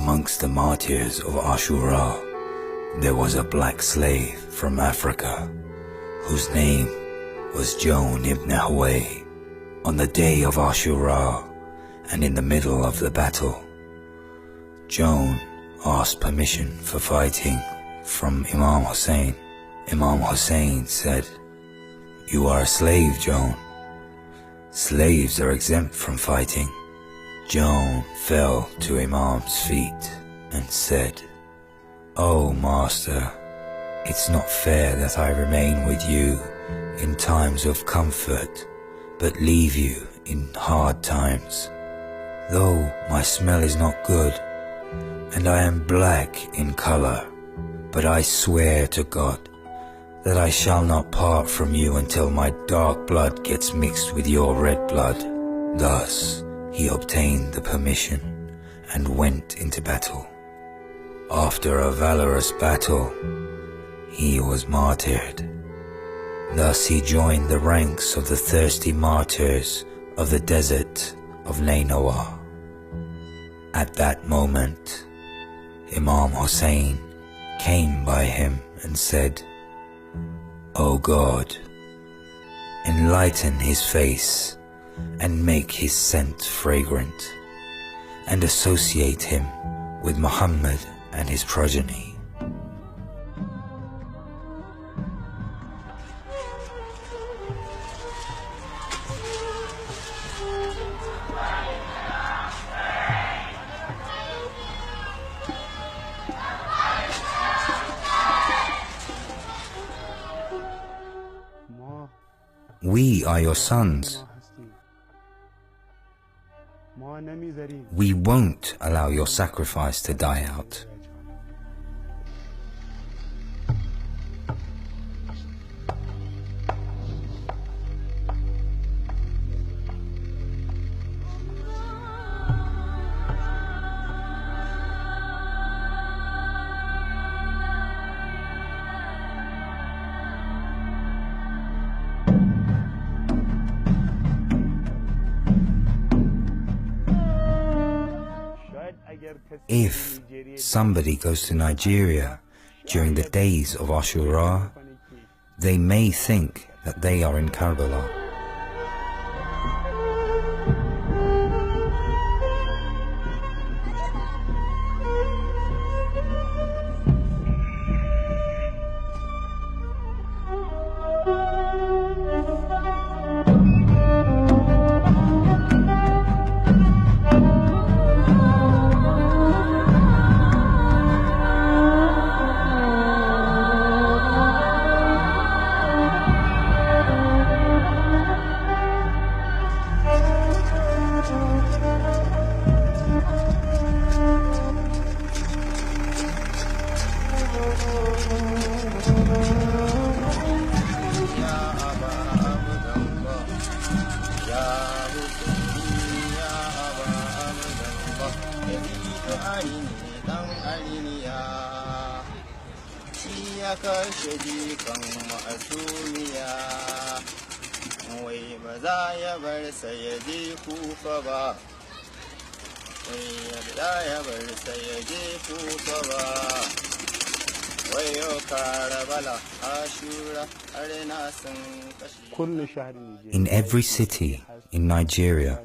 Amongst the martyrs of Ashura, there was a black slave from Africa, whose name was Cevn ibn Huvey. On the day of Ashura, and in the middle of the battle, Cevn asked permission for fighting from Imam Hussein. Imam Hussein said, "You are a slave, Cevn. Slaves are exempt from fighting." Cevn fell to Imam's feet and said, "Oh Master, it's not fair that I remain with you in times of comfort, but leave you in hard times. Though my smell is not good, and I am black in color, but I swear to God that I shall not part from you until my dark blood gets mixed with your red blood." Thus he obtained the permission and went into battle. After a valorous battle, he was martyred. Thus he joined the ranks of the thirsty martyrs of the desert of Ninova. At that moment, Imam Hussein came by him and said, "O God, enlighten his face and make his scent fragrant, and associate him with Muhammad and his progeny." We are your sons. We won't allow your sacrifice to die out. If somebody goes to Nigeria during the days of Ashura, they may think that they are in Kerbela. In every city in Nigeria,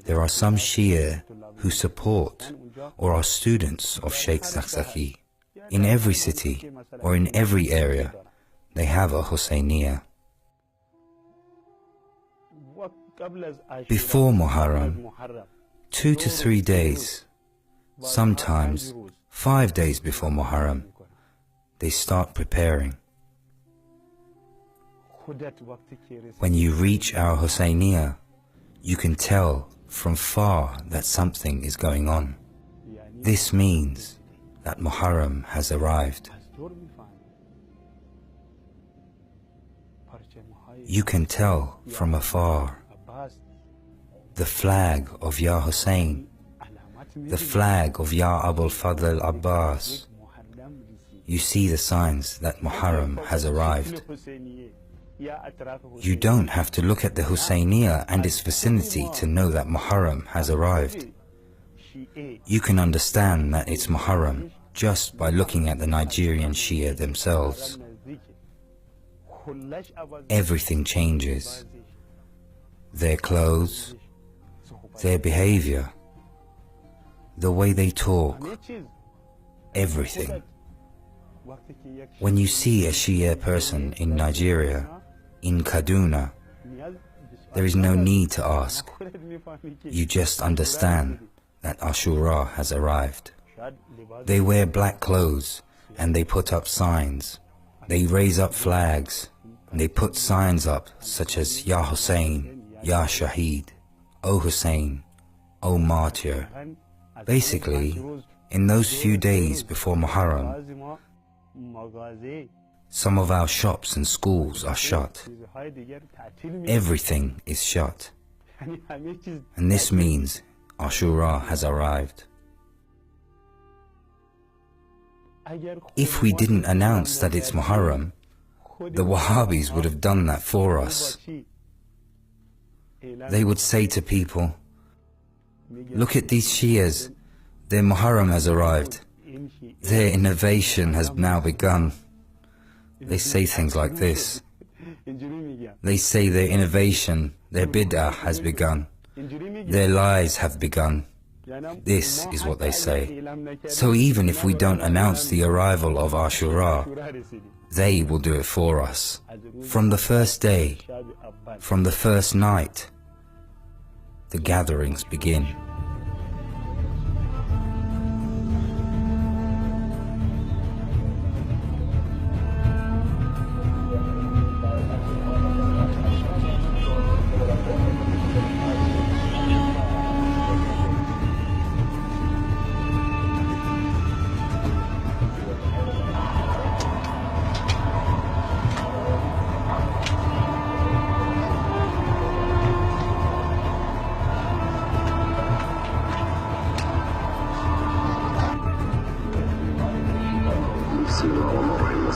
there are some Shia who support or are students of Şeyh Zakzaki. In every city or in every area, they have a Husseiniya. Before Muharram, 2 to 3 days, sometimes 5 days before Muharram, they start preparing. When you reach our Husseiniya, you can tell from far that something is going on. This means that Muharram has arrived. You can tell from afar the flag of Ya Hussein, the flag of Ya Abul Fadl Abbas. You see the signs that Muharram has arrived. You don't have to look at the Husseiniya and its vicinity to know that Muharram has arrived. You can understand that it's Muharram just by looking at the Nigerian Shia themselves. Everything changes. Their clothes, their behavior, the way they talk, everything. When you see a Shia person in Nigeria, in Kaduna, there is no need to ask. You just understand that Ashura has arrived. They wear black clothes and they put up signs. They raise up flags and they put signs up such as Ya Hussein, Ya Shaheed, O Hussein, O Martyr. Basically, in those few days before Muharram, some of our shops and schools are shut. Everything is shut. And this means Ashura has arrived. If we didn't announce that it's Muharram, the Wahhabis would have done that for us. They would say to people, look at these Shias, their Muharram has arrived. Their innovation has now begun. They say things like this. They say their innovation, their bid'ah has begun. Their lies have begun. This is what they say. So even if we don't announce the arrival of Ashura, they will do it for us. From the first day, from the first night, the gatherings begin.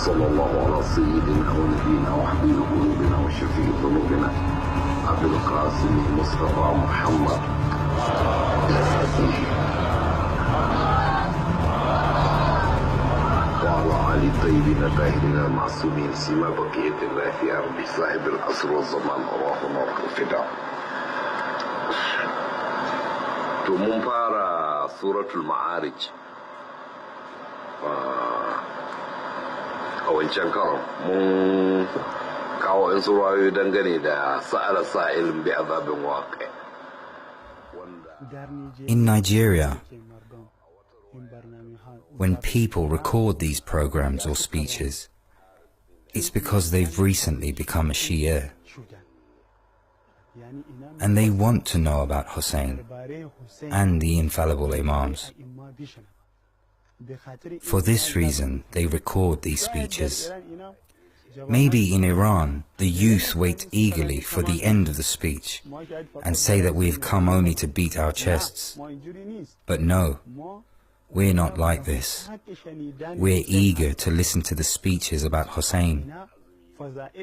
صلى الله على سيدنا ونبينا وحبيب قلوبنا وشفيع ذنوبنا أبي القاسم مصطفى محمد وعلى آل الطيبين الطاهرين المعصومين سما بقية الله في أرض صاحب العصر والزمان اللهم الفداء. mun fara suratul ma'arij a wancan karon mun kawo in surayoyi dangane da sa'ala sa'ilin bi azabin waqi. In Nigeria, when people record these programs or speeches, it's because they've recently become a Shia and they want to know about Hussein and the infallible Imams. For this reason, they record these speeches. Maybe in Iran, the youth wait eagerly for the end of the speech and say that we've come only to beat our chests. But no, we're not like this. We're eager to listen to the speeches about Hussein.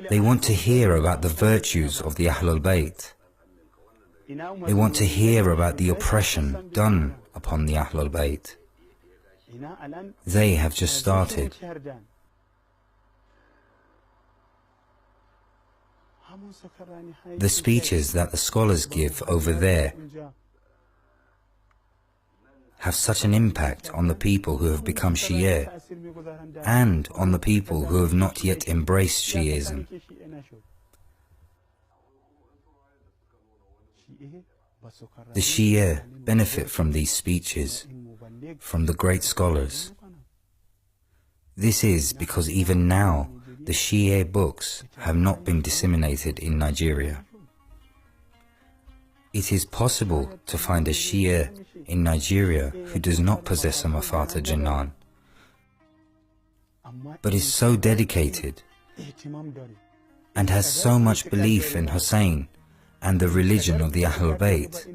They want to hear about the virtues of the Ahlul Bayt. They want to hear about the oppression done upon the Ahlul Bayt. They have just started. The speeches that the scholars give over there have such an impact on the people who have become Shia and on the people who have not yet embraced Shiism. The Shia benefit from these speeches, from the great scholars. This is because even now the Shia books have not been disseminated in Nigeria. It is possible to find a Shia in Nigeria who does not possess a Mafata Jinan, but is so dedicated and has so much belief in Hussein and the religion of the Ahlul Bayt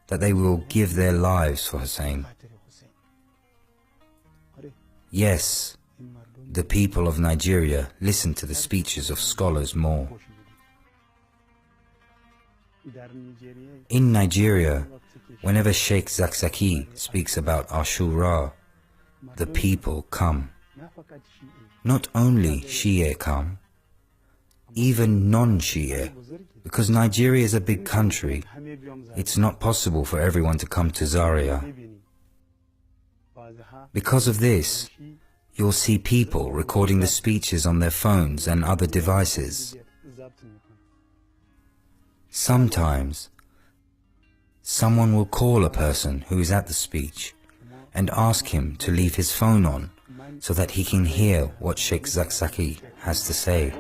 that they will give their lives for Hussein. Yes, the people of Nigeria listen to the speeches of scholars more. In Nigeria, whenever Şeyh Zakzaki speaks about Ashura, the people come. Not only Shia come, even non-Shia, because Nigeria is a big country. It's not possible for everyone to come to Zaria. Because of this, you'll see people recording the speeches on their phones and other devices. Sometimes, someone will call a person who is at the speech and ask him to leave his phone on so that he can hear what Şeyh Zakzaki has to say.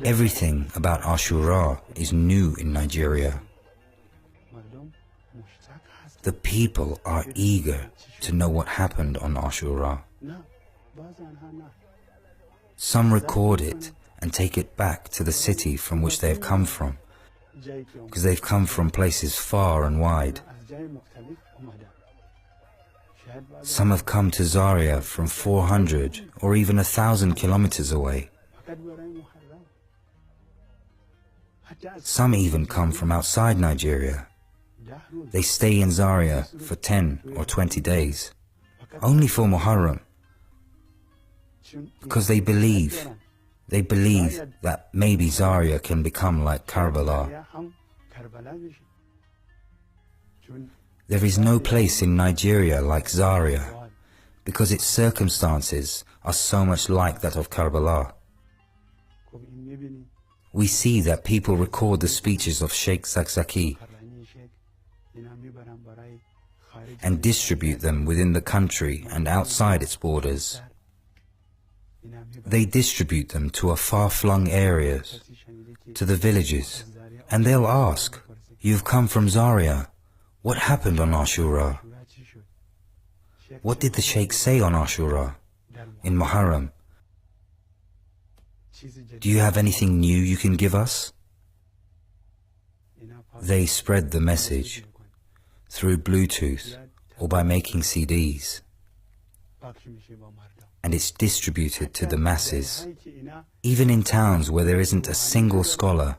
Everything about Ashura is new in Nigeria. The people are eager to know what happened on Ashura. Some record it and take it back to the city from which they have come from, because they've come from places far and wide. Some have come to Zaria from 400 or even 1,000 kilometers away. Some even come from outside Nigeria. They stay in Zaria for 10 or 20 days, only for Muharram, because they believe that maybe Zaria can become like Kerbela. There is no place in Nigeria like Zaria, because its circumstances are so much like that of Kerbela. We see that people record the speeches of Şeyh Zakzaki and distribute them within the country and outside its borders. They distribute them to far-flung areas, to the villages, and they'll ask, "You've come from Zaria. What happened on Ashura? What did the Sheikh say on Ashura, in Muharram? Do you have anything new you can give us?" They spread the message through Bluetooth or by making CDs, and it's distributed to the masses. Even in towns where there isn't a single scholar,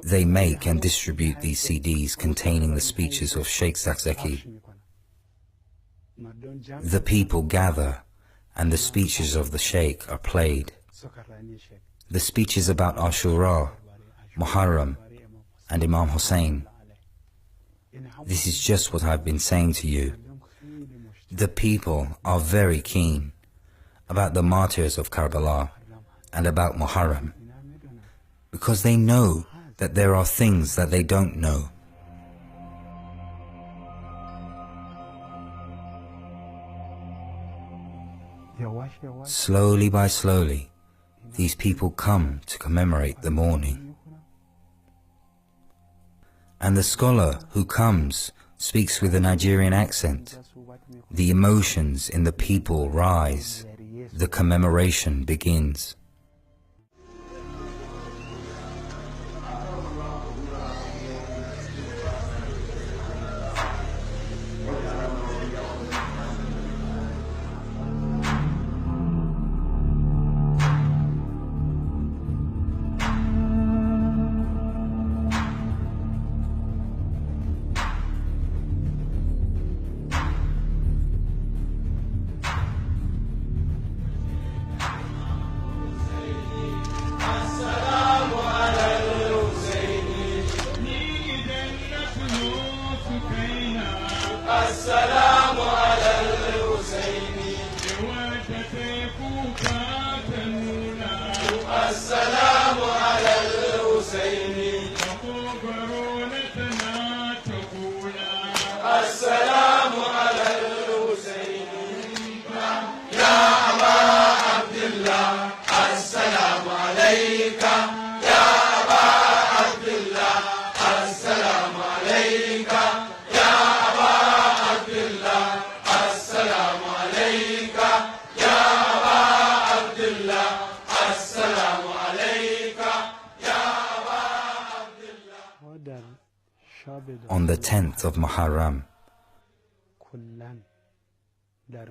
they make and distribute these CDs containing the speeches of Şeyh Zakzaki. The people gather and the speeches of the Sheikh are played. The speeches about Ashura, Muharram and Imam Hussein. This is just what I've been saying to you. The people are very keen about the martyrs of Kerbela and about Muharram, because they know that there are things that they don't know. Slowly by slowly, these people come to commemorate the mourning. And the scholar who comes speaks with a Nigerian accent. The emotions in the people rise. The commemoration begins. السلام على on the 10th of Muharram.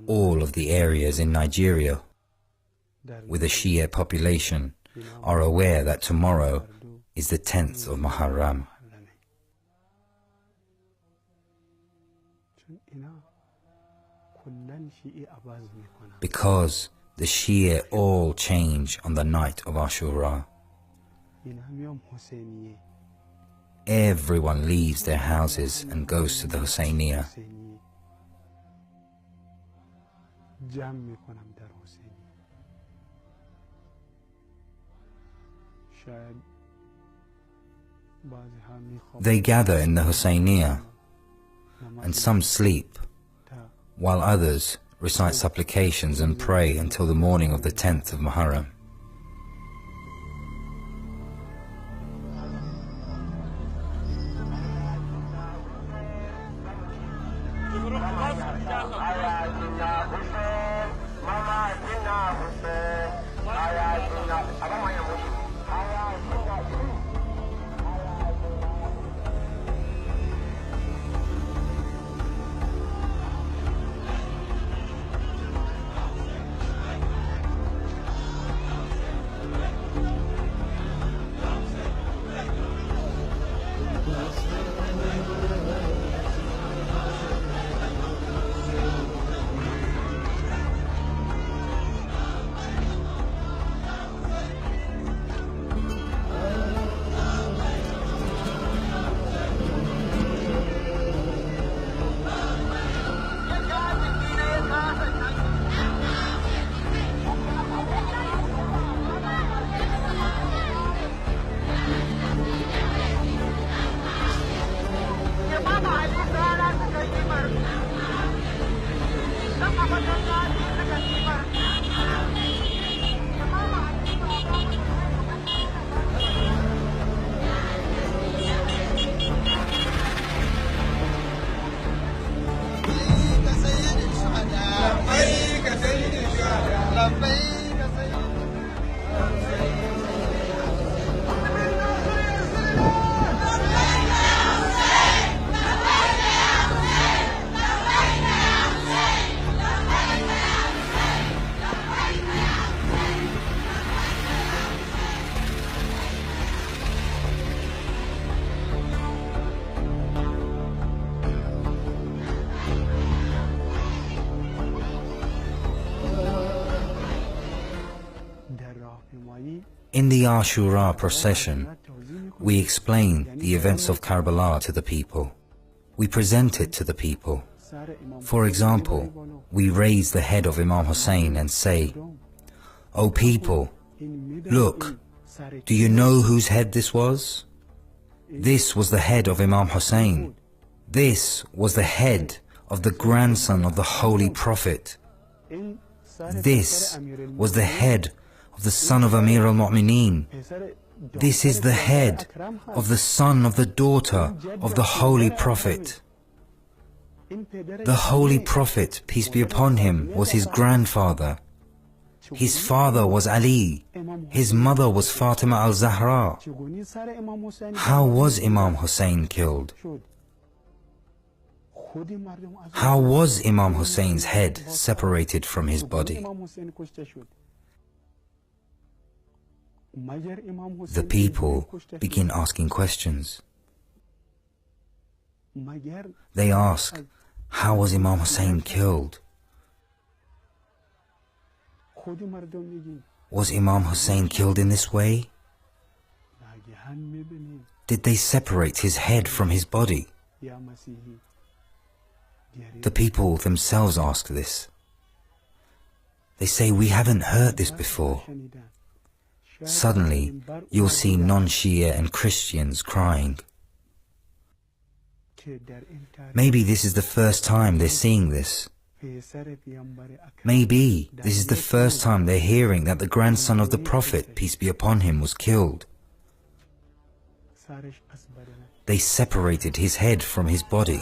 All of the areas in Nigeria with a Shia population are aware that tomorrow is the 10th of Muharram. Because the Shia all change on the night of Ashura. Everyone leaves their houses and goes to the Husayniyah. They gather in the Husayniyah, and some sleep, while others recite supplications and pray until the morning of the 10th of Muharram. In the Ashura procession, we explain the events of Kerbela to the people. We present it to the people. For example, we raise the head of Imam Hussein and say, "O people, look, do you know whose head this was? This was the head of Imam Hussein. This was the head of the grandson of the Holy Prophet. This was the head of the son of Amir al-Mu'mineen. This is the head of the son of the daughter of the Holy Prophet. The Holy Prophet, peace be upon him, was his grandfather. His father was Ali. His mother was Fatima al-Zahra. How was Imam Hussein killed? How was Imam Hussein's head separated from his body?" The people begin asking questions. They ask, how was Imam Hussein killed? Was Imam Hussein killed in this way? Did they separate his head from his body? The people themselves ask this. They say, "We haven't heard this before." Suddenly, you'll see non-Shia and Christians crying. Maybe this is the first time they're seeing this. Maybe this is the first time they're hearing that the grandson of the Prophet, peace be upon him, was killed. They separated his head from his body.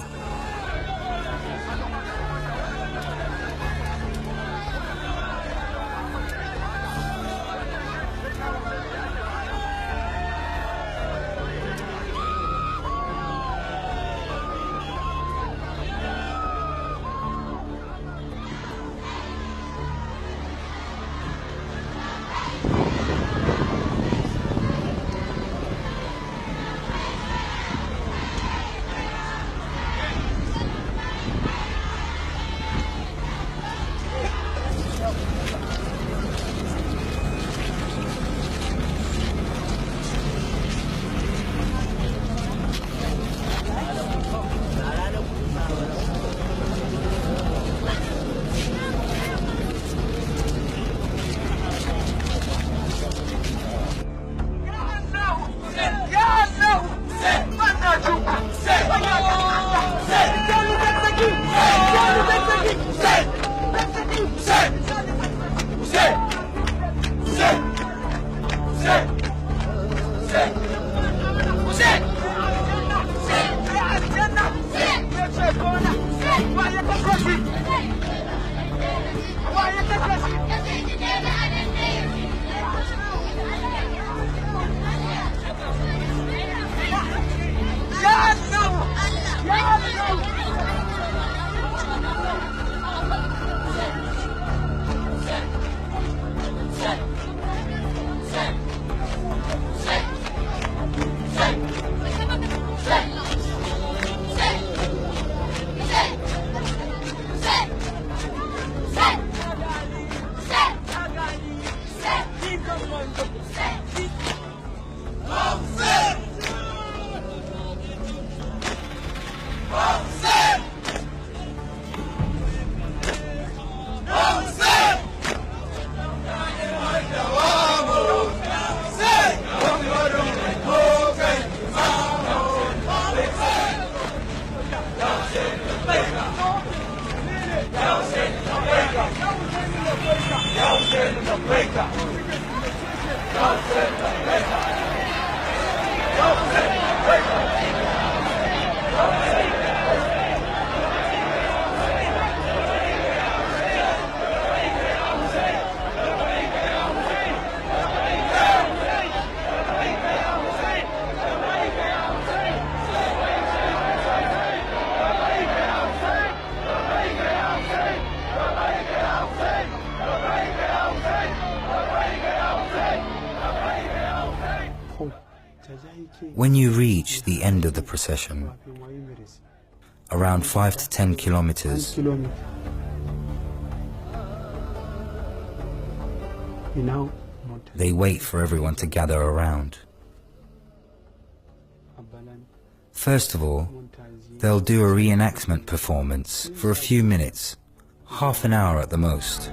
When you reach the end of the procession, around 5 to 10 kilometers, they wait for everyone to gather around. First of all, they'll do a reenactment performance for a few minutes, half an hour at the most.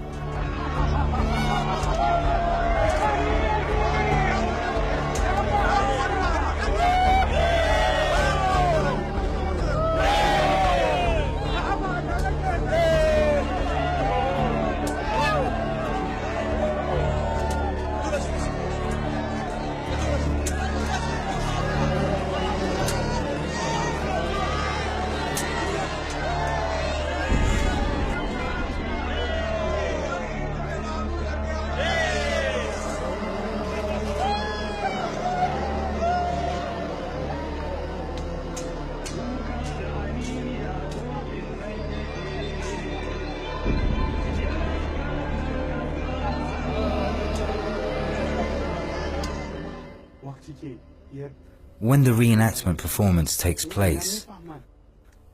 When the reenactment performance takes place,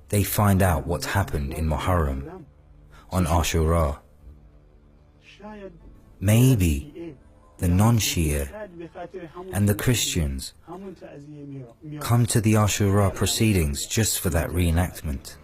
they find out what happened in Muharram, on Ashura. Maybe the non-Shia and the Christians come to the Ashura proceedings just for that reenactment.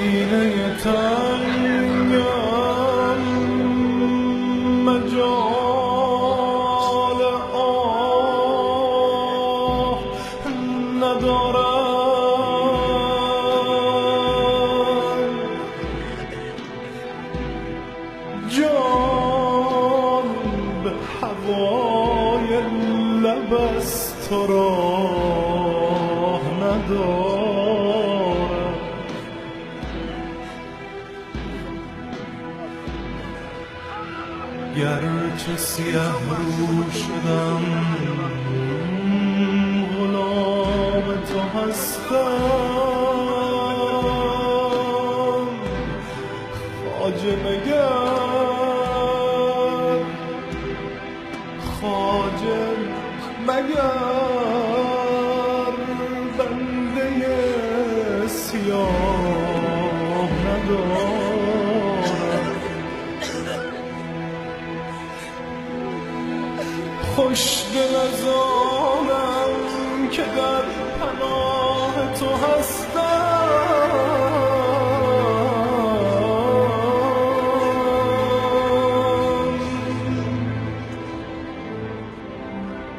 سینه تنگم مجال آه ندارم جان به هوای لبست تو راه ندارم گرچه سیاه رو شدم غلام تو هستم خواجه مگر خواجه مگر بنده سیاه ندارم خوش دل از آنم که در پناه تو هستم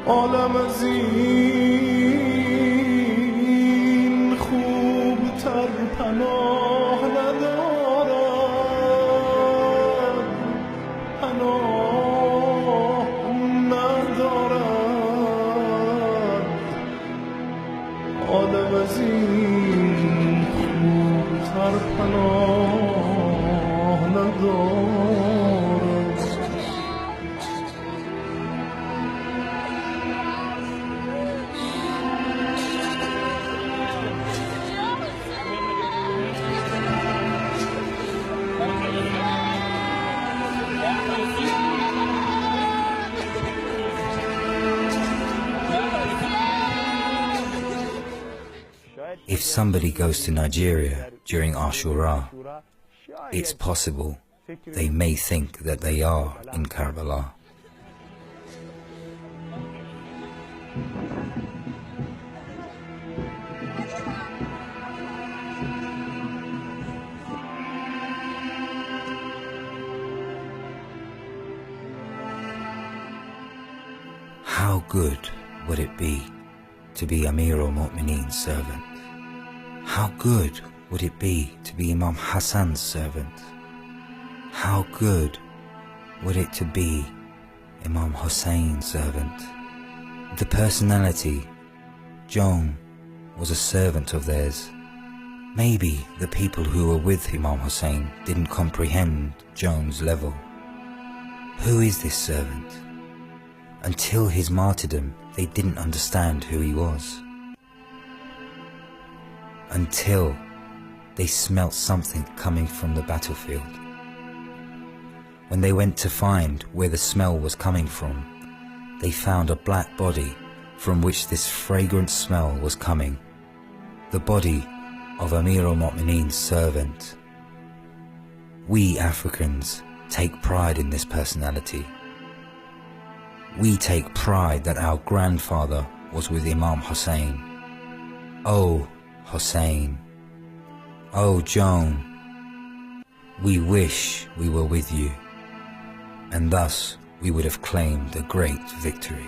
عالم از این خوب تر پناه ندارد پناه ندارد عالم از این خوب تر پناه ندارد If somebody goes to Nigeria during Ashura, it's possible they may think that they are in Kerbela. How good would it be to be Amir al-Mu'mineen's servant? How good would it be to be Imam Hassan's servant? How good would it to be Imam Hussein's servant? The personality, Joan, was a servant of theirs. Maybe the people who were with Imam Hussein didn't comprehend Joan's level. Who is this servant? Until his martyrdom, they didn't understand who he was. Until they smelt something coming from the battlefield. When they went to find where the smell was coming from, they found a black body from which this fragrant smell was coming. The body of Amir al-Mu'mineen's servant. We Africans take pride in this personality. We take pride that our grandfather was with Imam Hussein. Oh, Hussein. Oh, Joan. We wish we were with you, and thus we would have claimed a great victory.